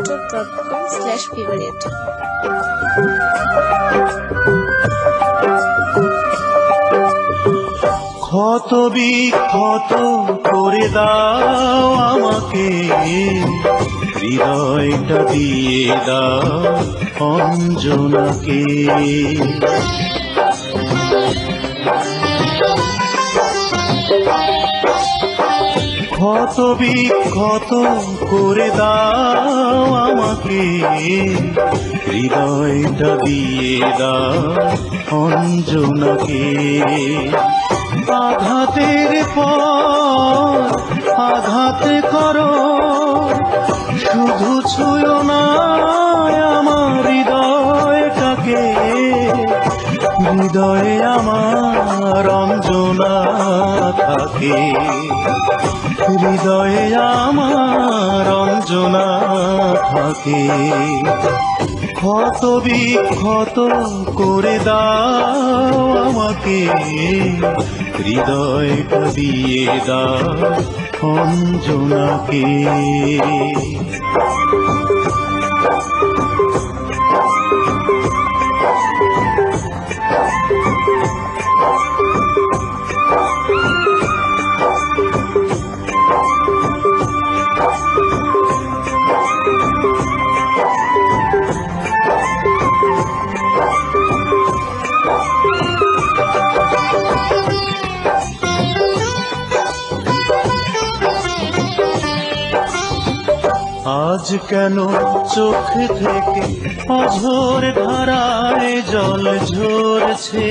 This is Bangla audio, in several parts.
facebook.com/favorite ক্ষত বিক্ষত করে দাও আমাকে, হৃদয়টা দিয়ে দাও অঞ্জনাকে। ক্ষত বিক্ষত করে দাও আমাকে, হৃদয়টা দিয়ে দাও অঞ্জনাকে। আঘাতের পর আঘাত করো, শুধু ছুঁয়ো না আমার হৃদয়টাকে। হৃদয়ে আমার অঞ্জনা থাকে, হৃদয়ে আমার অঞ্জনা থাকে। ক্ষত বিক্ষত করে দাও আমাকে, হৃদয়টা দিয়ে দাও অঞ্জনাকে। আজ কেন চোখ থেকে অঝোর ধারায় জল ঝরছে,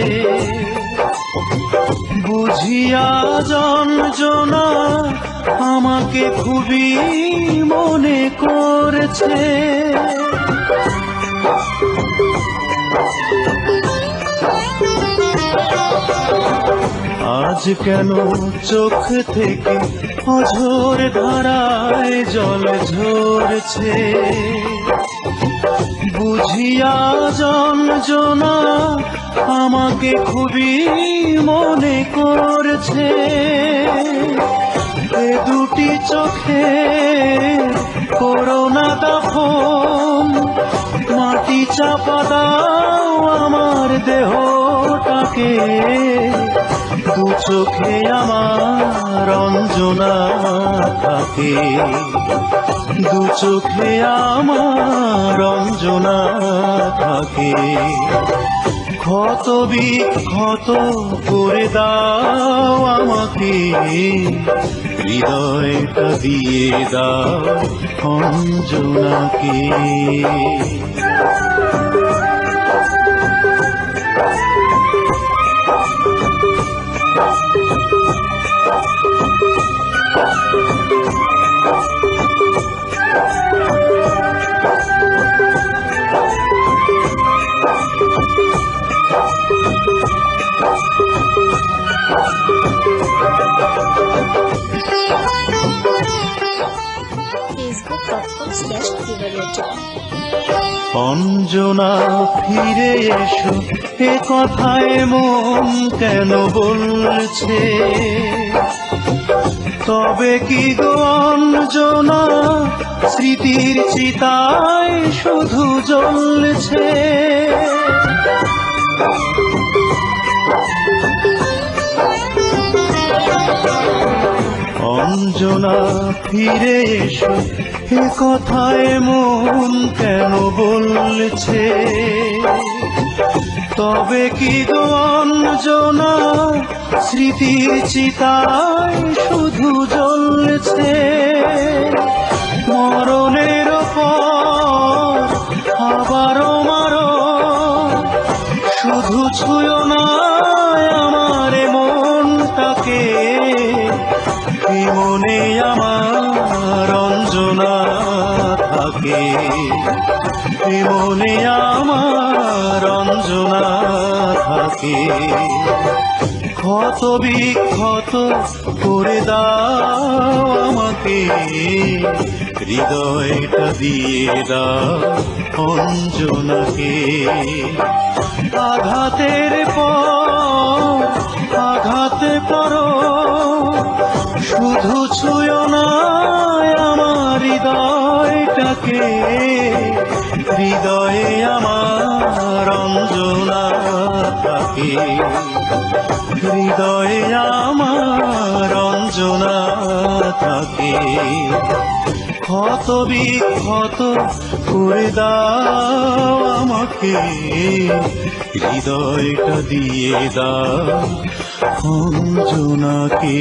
বুঝিয়া যন্ত্রণা আমাকে খুবই মনে করছে। আজ কেন চোখ থেকে অঝোর ধারায় জল ঝরছে, বুঝিয়া যন্ত্রণা আমাকে খুবই মনে করছে। এ দুটি চোখে করোনা দাফন, মাটি চাপা দাও আমার দেহটাকে। দু চোখে আমার অঞ্জনা থাকে, দু চোখে আমার অঞ্জনা থাকে। ক্ষত বিক্ষত করে দাও আমাকে, হৃদয়টা দিয়ে দাও অঞ্জনাকে। facebook.com/favorite অঞ্জনা ফিরে এসো, এ কথায় মন কেন বলছে। তবে কি গো অঞ্জনা, স্মৃতির চিতায় শুধু জ্বলছে। অঞ্জনা ফিরে এসো, এ কথায় মন কেন বলছে। তবে কি গো অঞ্জনা, স্মৃতির চিতায় শুধু জ্বলছে। মরণের পর আবারও মারো, শুধু ছুঁয়ো না আমার মনটাকে। মনে আমার অঞ্জনা থাকে, মনে আমার অঞ্জনা থাকে। ক্ষত বিক্ষত করে দাও আমাকে, হৃদয়টা দিয়ে দাও অঞ্জনাকে। আঘাতের পর আঘাত করো, শুধু ছুঁয়ো না আমার হৃদয়টাকে। থাকে হৃদয়ে আমার অঞ্জনা থাকে ক্ষত বিক্ষত করে দাও আমাকে হৃদয়টা দিয়ে দাও অঞ্জনাকে